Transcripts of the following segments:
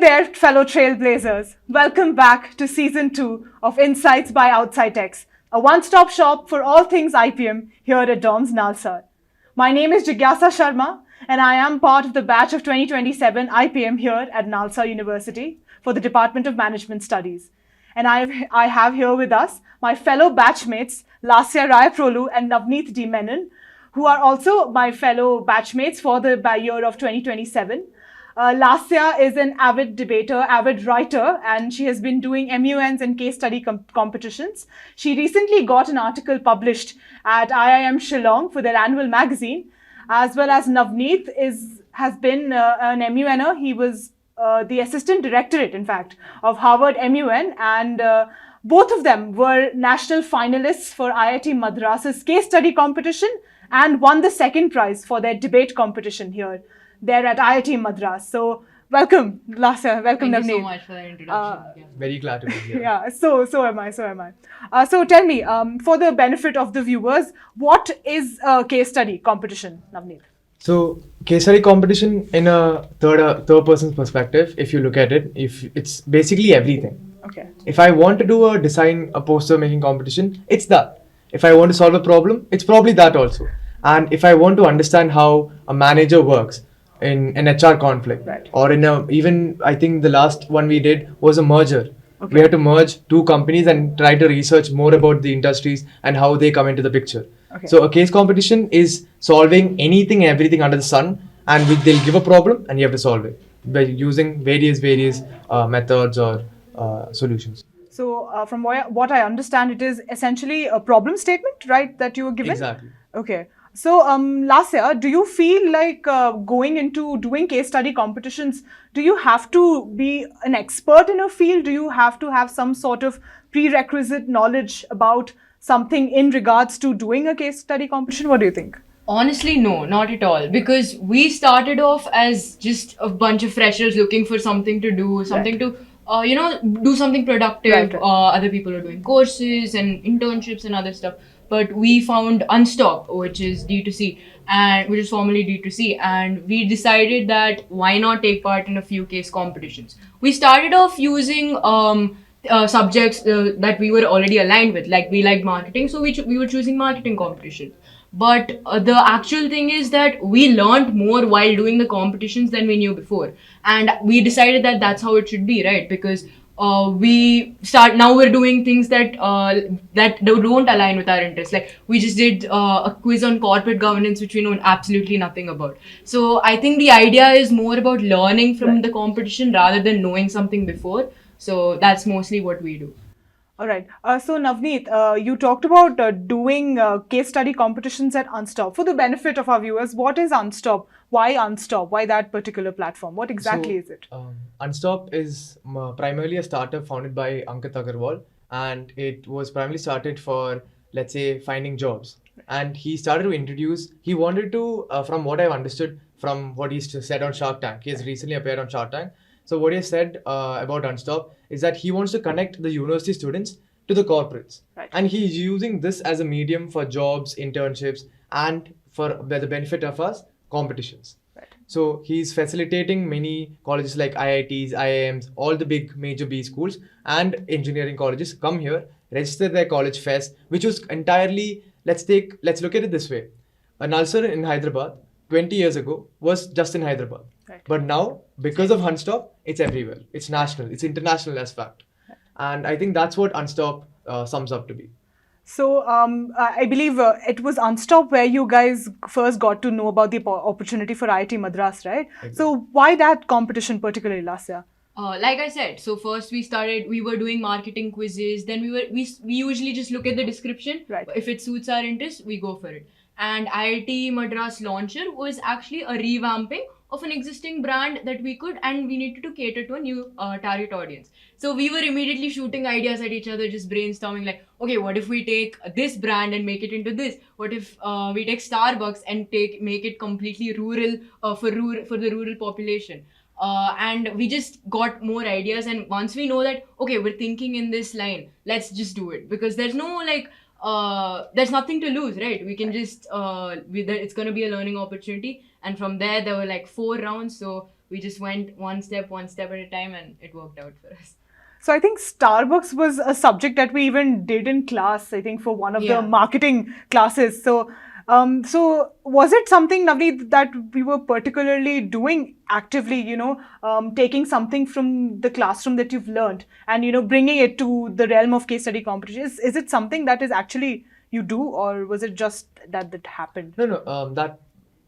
there, fellow trailblazers. Welcome back to Season 2 of Insights by OutsightX, a one-stop shop for all things IPM here at DoMS NALSAR. My name is Jigyasa Sharma, and I am part of the batch of 2027 IPM here at NALSAR University for the Department of Management Studies. And I have here with us my fellow batchmates, Laasya Rayaprolu and Navneeth Menon, who are also my fellow batchmates for the year of 2027. Laasya is an avid debater, avid writer, and she has been doing MUNs and case study competitions. She recently got an article published at IIM Shillong for their annual magazine, as well as Navneeth has been an MUNer. He was the assistant directorate, in fact, of Harvard MUN, and both of them were national finalists for IIT Madras's case study competition and won the second prize for their debate competition here. They're at IIT Madras. So welcome, Laasya. Welcome, Navneeth. Thank you so much for the introduction. Very glad to be here. Yeah, so am I. So tell me, for the benefit of the viewers, what is a case study competition, Navneeth? So case study competition in a third person perspective, if you look at it, it's basically everything. Okay. If I want to do a poster making competition, it's that. If I want to solve a problem, it's probably that also. And if I want to understand how a manager works in an HR conflict, right, or even I think the last one we did was a merger. Okay. We had to merge two companies and try to research more about the industries and how they come into the picture. Okay. So a case competition is solving anything, everything under the sun, and they'll give a problem and you have to solve it by using various methods or solutions. So from what I understand, it is essentially a problem statement, right, that you were given? Exactly. Okay. So, Laasya, do you feel like going into doing case study competitions, do you have to be an expert in a field? Do you have to have some sort of prerequisite knowledge about something in regards to doing a case study competition? What do you think? Honestly, no, not at all. Because we started off as just a bunch of freshers looking for something to do, something to, do something productive. Right. Other people are doing courses and internships and other stuff. But we found Unstop, which is D2C, and which is formerly D2C, and we decided that why not take part in a few case competitions. We started off using subjects that we were already aligned with, like we liked marketing, so we were choosing marketing competitions. But the actual thing is that we learned more while doing the competitions than we knew before, and we decided that that's how it should be, right? Because we're doing things that don't align with our interests. Like we just did a quiz on corporate governance, which we know absolutely nothing about. So I think the idea is more about learning from the competition rather than knowing something before. So that's mostly what we do. All right. So Navneeth, you talked about doing case study competitions at Unstop. For the benefit of our viewers, what is Unstop? Why Unstop? Why that particular platform? What exactly is it? Unstop is primarily a startup founded by Ankit Agarwal, and it was primarily started for, let's say, finding jobs. And he started to introduce, he wanted to, from what I've understood from what he's said on Shark Tank, he has recently appeared on Shark Tank. So what he said about Unstop is that he wants to connect the university students to the corporates. Right. And he's using this as a medium for jobs, internships, and for the benefit of us, competitions. Right. So he's facilitating many colleges like IITs, IIMs, all the big major B schools and engineering colleges come here, register their college fest, which was entirely, let's look at it this way. A NALSAR in Hyderabad 20 years ago was just in Hyderabad. Right. But now, because of Unstop, it's everywhere. It's national, it's international as fact. Right. And I think that's what Unstop sums up to be. So I believe it was Unstop where you guys first got to know about the opportunity for IIT Madras, right? Exactly. So why that competition particularly, Laasya? Like I said, so first we were doing marketing quizzes, then we usually just look at the description. Right. If it suits our interest, we go for it. And IIT Madras launcher was actually a revamping of an existing brand that we could, and we needed to cater to a new target audience. So we were immediately shooting ideas at each other, just brainstorming like, okay, what if we take this brand and make it into this? What if we take Starbucks and make it completely rural for the rural population? And we just got more ideas, and once we know that, okay, we're thinking in this line, let's just do it, because there's no there's nothing to lose, right? We can just it's going to be a learning opportunity. And from there were like 4 rounds, so we just went one step at a time, and it worked out for us. So I think Starbucks was a subject that we even did in class, I think, for one of the Yeah. marketing classes. So was it something, Navneeth, that we were particularly doing actively, taking something from the classroom that you've learned and, bringing it to the realm of case study competition? Is it something that is actually you do, or was it just that happened? No.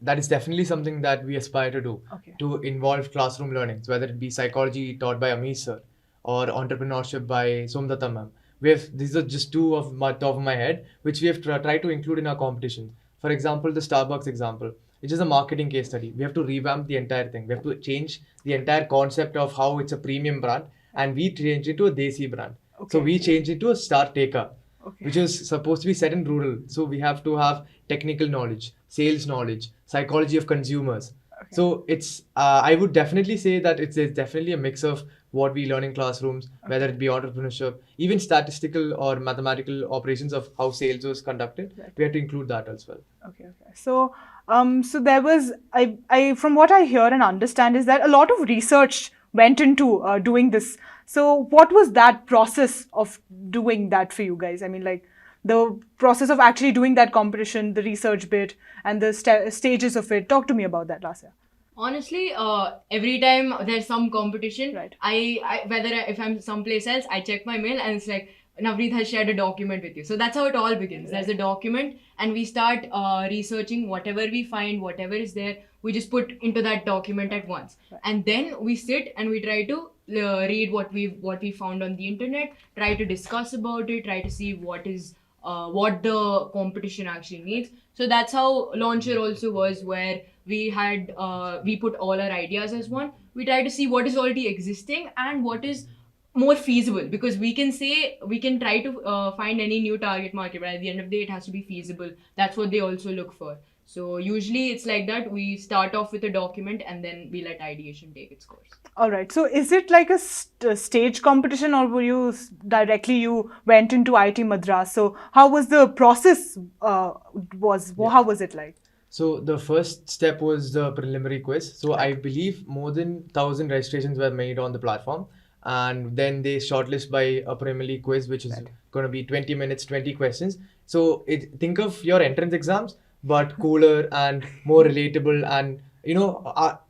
That is definitely something that we aspire to do. Okay. To involve classroom learnings, whether it be psychology taught by Amish sir or entrepreneurship by Somdata ma'am. These are just two of my top of my head, which we have tried to include in our competition. For example, the Starbucks example, which is a marketing case study. We have to revamp the entire thing. We have to change the entire concept of how it's a premium brand, and we change it to a Desi brand. Okay. So we change it to a Star Taker. Okay. Which is supposed to be set in rural. So we have to have technical knowledge, sales knowledge, psychology of consumers. Okay. So it's, I would definitely say that it's definitely a mix of what we learn in classrooms, whether it be entrepreneurship, even statistical or mathematical operations of how sales was conducted. Right. We have to include that as well. Okay. So there was, I from what I hear and understand is that a lot of research went into doing this. So what was that process of doing that for you guys? I mean, like the process of actually doing that competition, the research bit, and the stages of it. Talk to me about that, Laasya. Honestly, every time there's some competition, Right. If I'm someplace else, I check my mail and it's like, Navneeth has shared a document with you. So that's how it all begins. There's a document and we start researching whatever we find, whatever is there, we just put into that document at once. Right. And then we sit and we try to read what we found on the internet, try to discuss about it, try to see what the competition actually needs. So that's how Launcher also was, where we put all our ideas as one. We try to see what is already existing and what is more feasible, because we can try to find any new target market, but at the end of the day it has to be feasible. That's what they also look for. So usually it's like that. We start off with a document and then we let ideation take its course. All right. So is it like a stage competition, or were you went into IT Madras? So how was the process? How was it like? So the first step was the preliminary quiz. So I believe more than 1,000 registrations were made on the platform. And then they shortlist by a preliminary quiz, which is going to be 20 minutes, 20 questions. So think of your entrance exams, but cooler and more relatable and,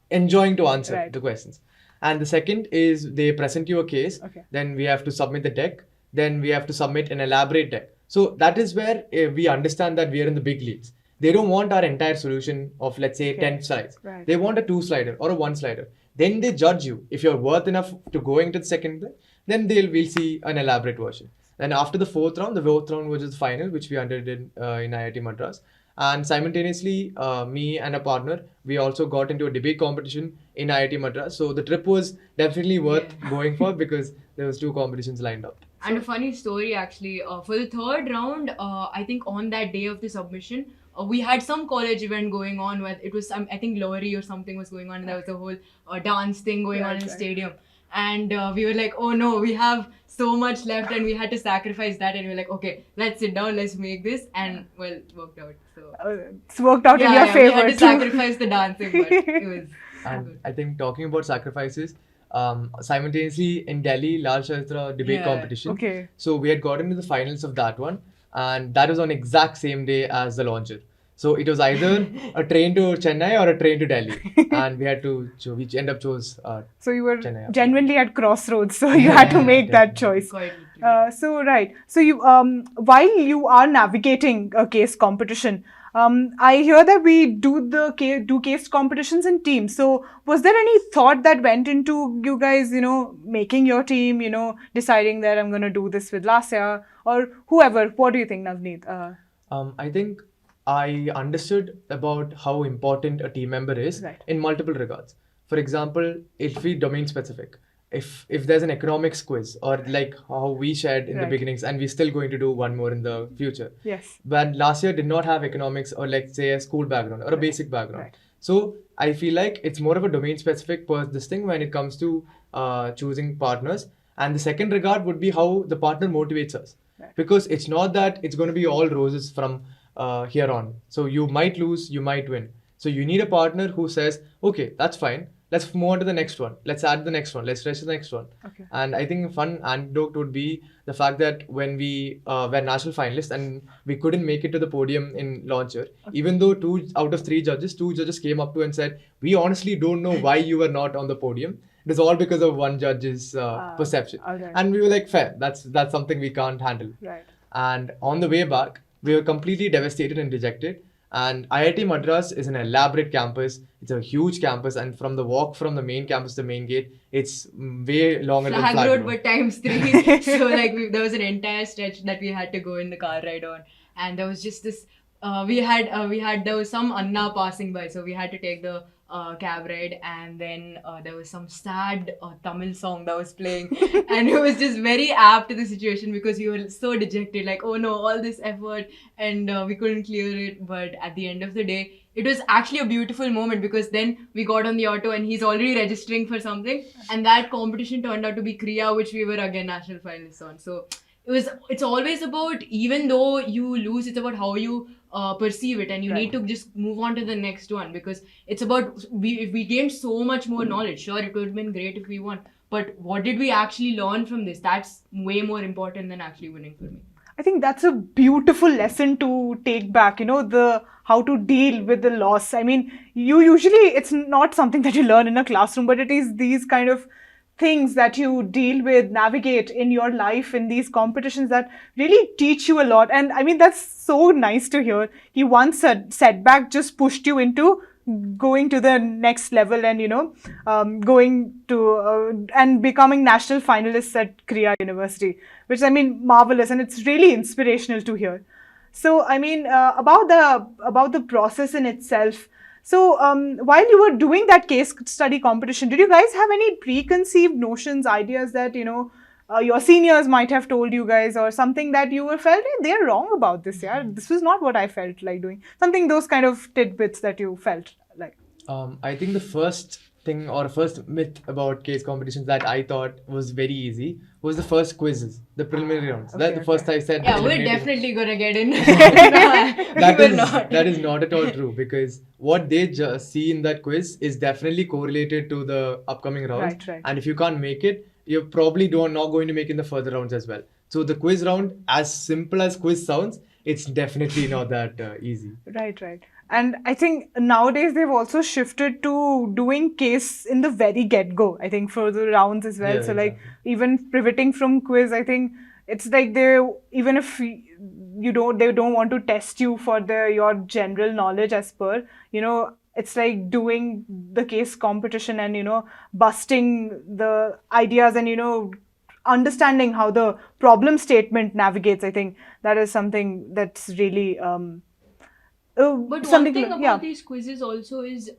enjoying to answer the questions. And the second is they present you a case. Okay. Then we have to submit the deck. Then we have to submit an elaborate deck. So that is where we understand that we are in the big leagues. They don't want our entire solution of, let's say, 10 slides. Right. They want a 2-slider or a 1-slider. Then they judge you. If you're worth enough to going to the second, then we'll see an elaborate version. And after the fourth round was the final, which we underdid in IIT Madras. And simultaneously, me and a partner, we also got into a debate competition in IIT Madras. So the trip was definitely worth going for, because there was 2 competitions lined up. And a funny story actually, for the third round, I think on that day of the submission, we had some college event going on where it was I think Lowry or something was going on, and there was a whole dance thing going on in the stadium. And we were like, oh no, we have so much left and we had to sacrifice that. And we were like, okay, let's sit down, let's make this. And well, it worked out. So it's worked out in your favor. We had to sacrifice the dancing, but it was and I think talking about sacrifices, simultaneously in Delhi, Lal Shastra debate competition. Okay. So we had got into the finals of that one, and that was on exact same day as the launcher. So it was either a train to Chennai or a train to Delhi, and we had to we end up chose. So you were Chennai. genuinely at crossroads, so you had to make that choice. quite So you while you are navigating a case competition, I hear that we do case competitions in teams. So was there any thought that went into you guys, making your team, deciding that I'm going to do this with Laasya or whoever? What do you think, Navneeth? I think I understood about how important a team member is in multiple regards. For example, if we domain specific, if there's an economics quiz, or like how we shared in the beginnings, and we're still going to do one more in the future. Yes. But last year did not have economics or like say a school background or a basic background. So I feel like it's more of a domain specific this thing when it comes to choosing partners. And the second regard would be how the partner motivates us. Because it's not that it's going to be all roses from here on. So you might lose, you might win. So you need a partner who says, okay, that's fine. let's move on to the next one. Let's add the next one. Let's stretch the next one. Okay. And I think a fun anecdote would be the fact that when we were national finalists and we couldn't make it to the podium in launcher, even though 2 out of 3 judges, 2 judges came up to and said, we honestly don't know why you were not on the podium. It is all because of one judge's perception. Okay. And we were like, fair, that's something we can't handle. Right. And on the way back, we were completely devastated and dejected. And IIT Madras is an elaborate campus. It's a huge campus, and from the walk from the main campus to the main gate, it's way longer than Flag Flag Road, Road. but times 3. So like there was an entire stretch that we had to go in the car ride on, and there was just this. There was some Anna passing by, so we had to take the cab ride, and then there was some sad Tamil song that was playing, and it was just very apt to the situation because we were so dejected, like, oh no, all this effort, and we couldn't clear it. But at the end of the day, it was actually a beautiful moment because then we got on the auto and he's already registering for something, and that competition turned out to be Kriya, which we were again national finalists on. So it's always about, even though you lose, it's about how you perceive it, and you need to just move on to the next one, because it's about if we gained so much more knowledge. Sure, it would have been great if we won, but what did we actually learn from this? That's way more important than actually winning for me. I think that's a beautiful lesson to take back, the how to deal with the loss. I mean, it's not something that you learn in a classroom, but it is these kind of things that you deal with, navigate in your life in these competitions that really teach you a lot. And I mean, that's so nice to hear. He once said setback just pushed you into going to the next level and going to and becoming national finalists at Kriya University, which I mean marvelous, and it's really inspirational to hear. So I mean about the process in itself. So while you were doing that case study competition, did you guys have any preconceived notions, ideas that your seniors might have told you guys, or something that you were felt, hey, they're wrong about this? Yeah, this was not what I felt like doing. Something, those kind of tidbits that you felt like. I think the first thing or first myth about case competitions that I thought was very easy was the first quizzes, the preliminary rounds. That's the first I said. Yeah, we're definitely gonna get in. That is not at all true, because what they just see in that quiz is definitely correlated to the upcoming rounds. Right. And if you can't make it, you're probably not going to make it in the further rounds as well. So the quiz round, as simple as quiz sounds, it's definitely not that easy. Right. And I think nowadays they've also shifted to doing case in the very get-go, I think, for the rounds as well. Yeah, so like exactly. even pivoting from quiz, I think it's like even if they don't want to test you for your general knowledge as per, it's like doing the case competition and, busting the ideas and, understanding how the problem statement navigates. I think that is something that's really But one thing about these quizzes also is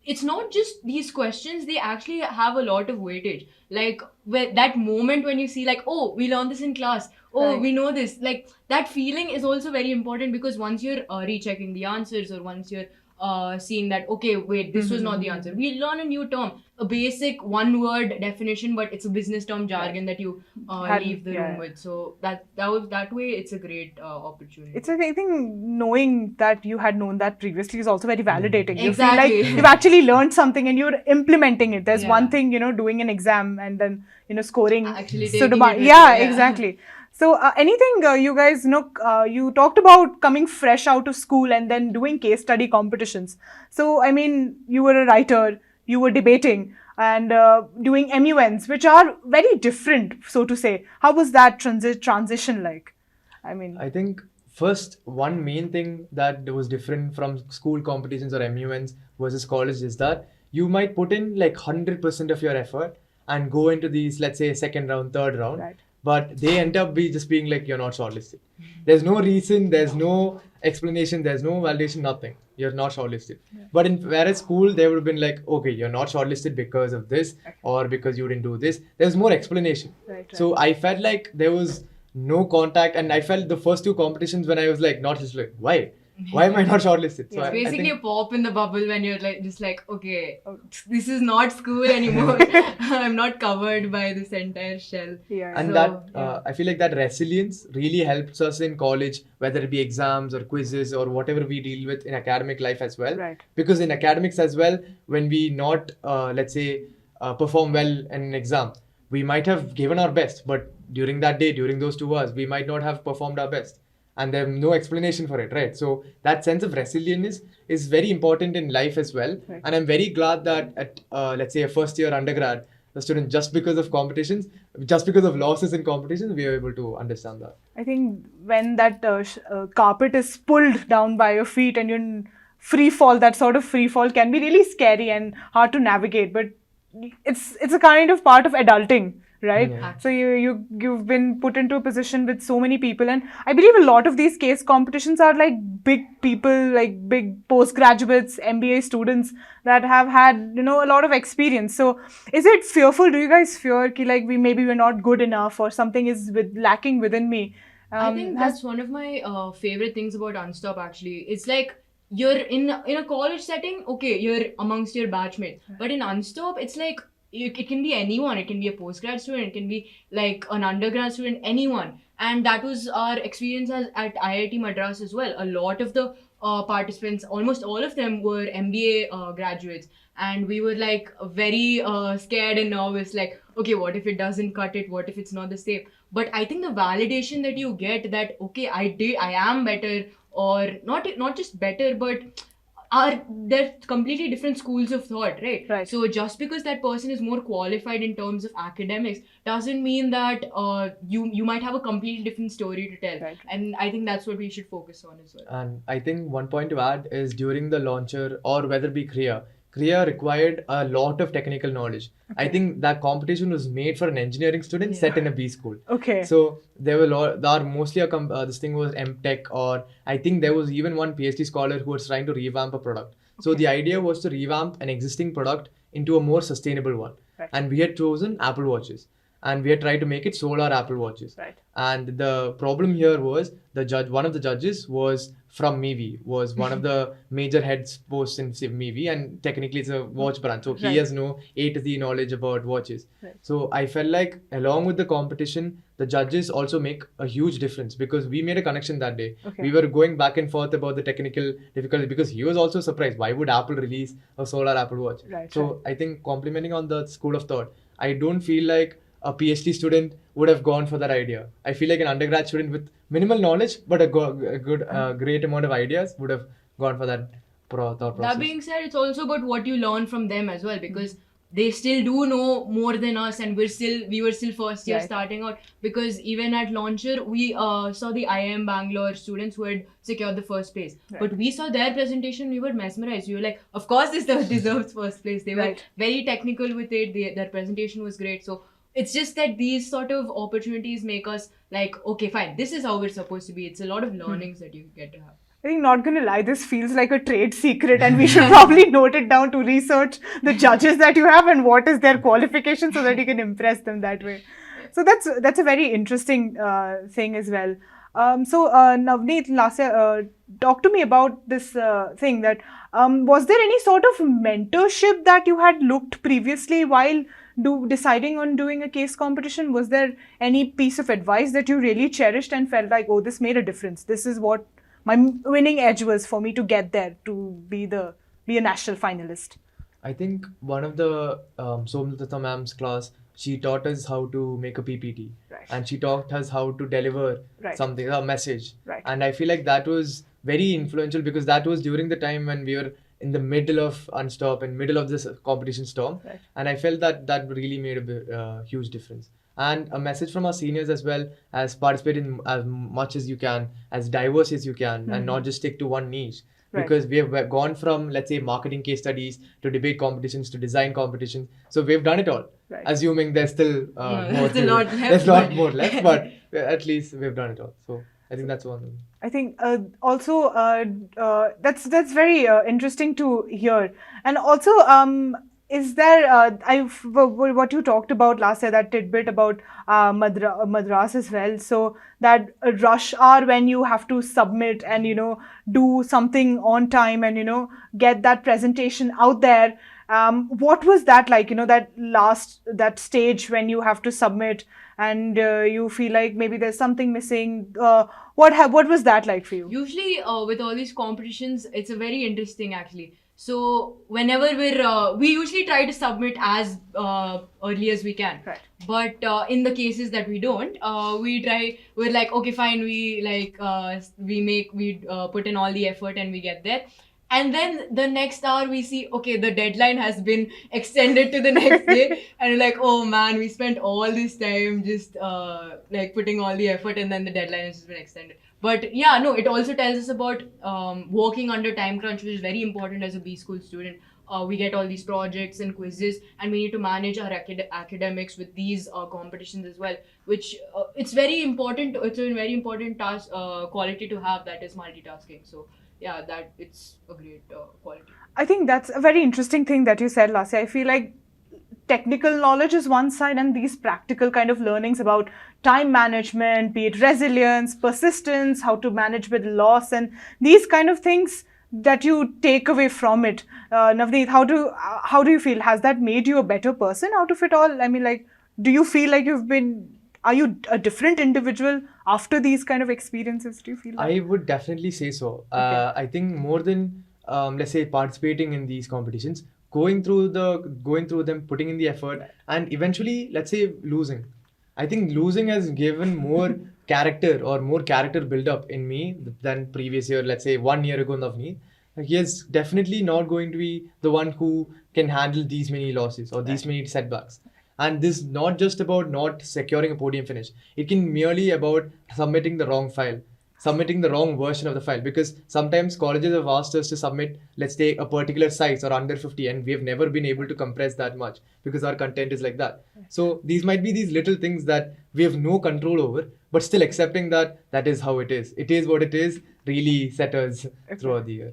it's not just these questions, they actually have a lot of weightage. Like that moment when you see like, oh, we learned this in class, oh, we know this, like that feeling is also very important, because once you're rechecking the answers, or once you're seeing that, okay, wait, this was not the answer, we learn a new term, a basic one-word definition, but it's a business term jargon that you leave the room with. So that way, it's a great opportunity. It's I think knowing that you had known that previously is also very validating. You Exactly. feel like you've actually learned something and you're implementing it. There's one thing, doing an exam and then scoring. Actually so taking it with exactly. So anything you guys you talked about coming fresh out of school and then doing case study competitions. So I mean, you were a writer, you were debating and doing MUNs, which are very different, so to say. How was that transition like? I mean, I think first one main thing that was different from school competitions or MUNs versus college is that you might put in like 100% of your effort and go into these, let's say, second round, third round. Right. But they end up just being like, you're not shortlisted. There's no reason, there's no explanation, there's no validation, nothing. You're not shortlisted. Yeah. But whereas school, they would have been like, okay, you're not shortlisted because of this, or because you didn't do this. There's more explanation. Right. So I felt like there was no contact, and I felt the first two competitions when I was like, not just like, why? Why am I not shortlisted? So Yeah. I Basically, think, a pop in the bubble when you're like, just like, okay, Oh. this is not school anymore. I'm not covered by this entire shell. Yeah. and So, that yeah. I feel like that resilience really helps us in college, whether it be exams or quizzes or whatever we deal with in academic life as well. Right. Because in academics as well, when we not let's say perform well in an exam, we might have given our best, but during that day, during those 2 hours, we might not have performed our best, and there's no explanation for it, right? So that sense of resilience is very important in life as well. Right. And I'm very glad that at let's say a first year undergrad, the student, just because of competitions, just because of losses in competitions, we are able to understand that. I think when that carpet is pulled down by your feet and you're in free fall, that sort of free fall can be really scary and hard to navigate. But it's a kind of part of adulting, right? Yeah. So you've been put into a position with so many people, and I believe a lot of these case competitions are like big people, like big postgraduates, MBA students that have had a lot of experience. So is it fearful? Do you guys fear ki like we're not good enough or something is lacking within me? I think that's one of my favorite things about Unstop actually. It's like you're in a college setting, okay, you're amongst your batchmates. But in Unstop, it's like it can be anyone. It can be a postgrad student, it can be like an undergrad student, anyone. And that was our experience at IIT Madras as well. A lot of the participants, almost all of them were MBA graduates. And we were like very scared and nervous, like, okay, what if it doesn't cut it? What if it's not the same? But I think the validation that you get that, okay, I am better, or not just better, but they're completely different schools of thought, right? Right. So just because that person is more qualified in terms of academics doesn't mean that you might have a completely different story to tell. Right. And I think that's what we should focus on as well. And I think one point to add is during the launcher or whether it be Kriya required a lot of technical knowledge. I Okay. think that competition was made for an engineering student Yeah. set in a B school. Okay. So there were mostly this thing was MTech, or I think there was even one PhD scholar who was trying to revamp a product. So Okay. the idea was to revamp an existing product into a more sustainable one. Right. And we had chosen Apple Watches. And we had tried to make it solar Apple Watches. Right. And the problem here was one of the judges was from Mivi, was one of the major heads posts in Mivi, and technically it's a watch brand. So he Right. has no A to Z knowledge about watches. Right. So I felt like along with the competition, the judges also make a huge difference because we made a connection that day. Okay. We were going back and forth about the technical difficulty because he was also surprised. Why would Apple release a solar Apple Watch? Right, So I think complimenting on the school of thought, I don't feel like a PhD student would have gone for that idea. I feel like an undergrad student with minimal knowledge but a good, great amount of ideas would have gone for that thought process. That being said, it's also about what you learn from them as well, because they still do know more than us, and we were still first year Right. starting out. Because even at launcher, we saw the IIM Bangalore students who had secured the first place. Right. But we saw their presentation, we were mesmerized. We were like, of course this deserves first place. They were Right. very technical with it. Their presentation was great. So it's just that these sort of opportunities make us like, okay, fine, this is how we're supposed to be. It's a lot of learnings that you get to have. I think, not gonna lie, this feels like a trade secret, and we should probably note it down to research the judges that you have and what is their qualification so that you can impress them that way. So that's a very interesting thing as well. So Navneeth, Laasya, talk to me about this thing that was there any sort of mentorship that you had looked previously while deciding on doing a case competition? Was there any piece of advice that you really cherished and felt like, oh, this made a difference? This is what my winning edge was for me to get there, to be a national finalist. I think one of the Somnatha ma'am's class, she taught us how to make a PPT. Right. And she taught us how to deliver Right. something, a message. Right. And I feel like that was very influential because that was during the time when we were in the middle of Unstop and middle of this competition storm. Right. And I felt that really made a huge difference. And a message from our seniors as well, as participate in as much as you can, as diverse as you can, and not just stick to one niche. Right. Because we have gone from, let's say, marketing case studies to debate competitions to design competitions. So we've done it all. Right. Assuming there's still more there's a to- lot left, There's a lot but- more left, but at least we've done it all. So I think that's one thing. I think also that's very interesting to hear. And also, is there, what you talked about last year, that tidbit about Madras as well. So that rush hour when you have to submit and, do something on time and, get that presentation out there. What was that like, that stage when you have to submit and you feel like maybe there's something missing? What was that like for you? Usually, with all these competitions, it's a very interesting actually. So whenever we usually try to submit as early as we can. Right. But in the cases that we don't, we're like, okay, fine, we put in all the effort and we get there. And then the next hour we see, okay, the deadline has been extended to the next day. And we're like, oh man, we spent all this time just like putting all the effort and then the deadline has just been extended. But yeah, no, it also tells us about working under time crunch, which is very important as a B school student. We get all these projects and quizzes, and we need to manage our academics with these competitions as well, which it's very important. It's a very important task quality to have, that is multitasking. So yeah, that it's a great quality. I think that's a very interesting thing that you said, Laasya. I feel like technical knowledge is one side, and these practical kind of learnings about time management, be it resilience, persistence, how to manage with loss, and these kind of things that you take away from it. Navneeth, how do you feel? Has that made you a better person out of it all? I mean, like, do you feel like are you a different individual after these kind of experiences? Do you feel that? I would definitely say so. Okay. I think more than let's say participating in these competitions, going through them, putting in the effort, and eventually, let's say, losing. I think losing has given more character build up in me than previous year. Let's say 1 year ago, Navneeth. He is definitely not going to be the one who can handle these many losses or these many setbacks. And this is not just about not securing a podium finish. It can merely about submitting the wrong file, submitting the wrong version of the file. Because sometimes colleges have asked us to submit, let's take a particular size or under 50, and we have never been able to compress that much because our content is like that. So these might be these little things that we have no control over, but still accepting that that is how it is. It is what it is. Really set us throughout the year.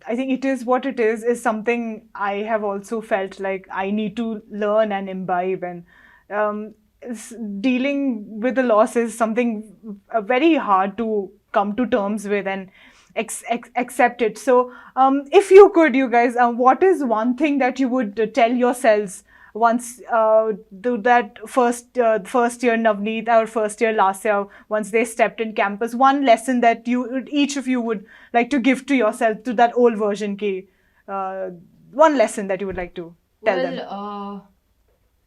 I think it is what it is something I have also felt like I need to learn and imbibe. And dealing with the loss is something very hard to come to terms with and accept it. So, if you could, you guys, what is one thing that you would tell yourselves once that first year Navneeth or first year Laasya, once they stepped in campus, one lesson that each of you would like to give to yourself, to that old version ki, one lesson that you would like to tell them?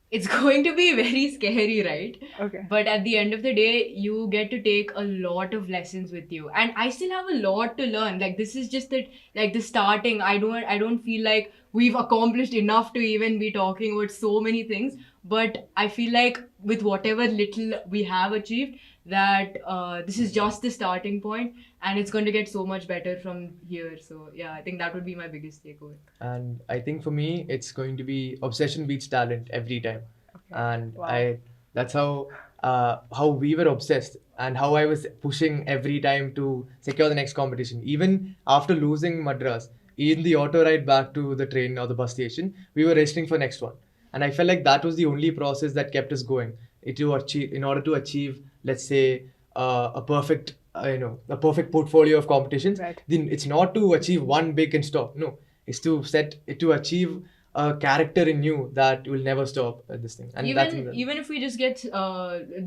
It's going to be very scary, right? Okay. But at the end of the day, you get to take a lot of lessons with you, and I still have a lot to learn. Like, this is just the starting. I don't feel like we've accomplished enough to even be talking about so many things. But I feel like with whatever little we have achieved, that this is just the starting point, and it's going to get so much better from here. So yeah, I think that would be my biggest takeaway. And I think for me, it's going to be obsession beats talent every time. Okay. And Wow. that's how we were obsessed and how I was pushing every time to secure the next competition. Even after losing Madras, in the auto ride back to the train or the bus station, we were registering for next one. And I felt like that was the only process that kept us going. In order to achieve, let's say, a perfect portfolio of competitions. Right. Then it's not to achieve one big and stop. No, it's to achieve a character in you that will never stop at this thing. And Even if we just get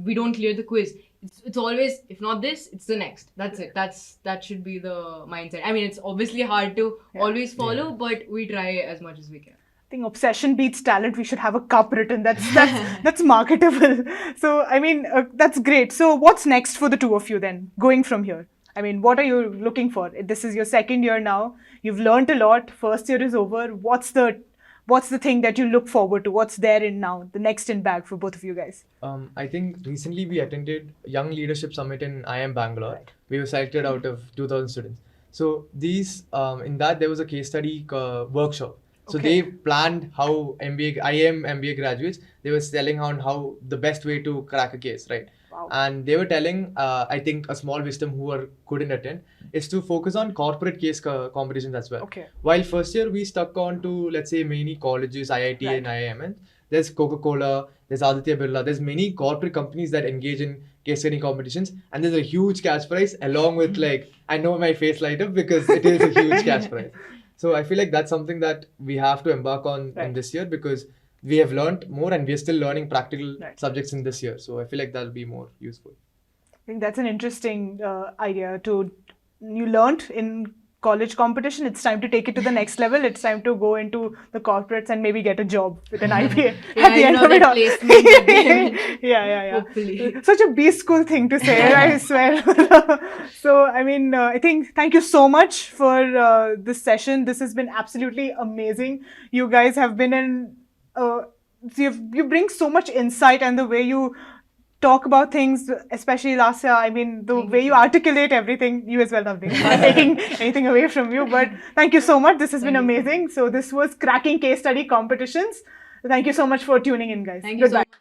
we don't clear the quiz, it's always, if not this, it's the next. That's it. That should be the mindset. I mean, it's obviously hard to always follow, but we try as much as we can. I think obsession beats talent. We should have a cup written. That's marketable. So I mean, that's great. So what's next for the two of you then, going from here? I mean, what are you looking for? This is your second year now. You've learned a lot. First year is over. What's the thing that you look forward to? What's there in now? The next in bag for both of you guys. I think recently we attended Young Leadership Summit in IIM Bangalore. Right. We were selected out of 2,000 students. So these in that there was a case study workshop. So Okay. they planned how IIM MBA graduates, they were telling on how the best way to crack a case, right? Wow. And they were telling, I think, a small wisdom who couldn't attend is to focus on corporate case competitions as well. Okay. While first year we stuck on to, let's say, many colleges, IIT Right. and IIM, and there's Coca-Cola, there's Aditya Birla, there's many corporate companies that engage in case study competitions, and there's a huge cash prize along with like, I know my face light up because it is a huge cash prize. So I feel like that's something that we have to embark on Right. in this year, because we have learned more and we're still learning practical Right. subjects in this year. So I feel like that'll be more useful. I think that's an interesting idea. You learned in college competition, it's time to take it to the next level. It's time to go into the corporates and maybe get a job with an IPM at the end of it all. Placement at the end. Yeah. Hopefully. Such a B school thing to say, I swear. So, I mean, I think thank you so much for this session. This has been absolutely amazing. You guys have been you bring so much insight, and the way you talk about things, especially Laasya, I mean, the way you articulate everything, you as well, Navneeth. I'm not taking anything away from you, but thank you so much. This has been amazing. So this was Cracking Case Study Competitions. Thank you so much for tuning in, guys. Thank you so Goodbye. much.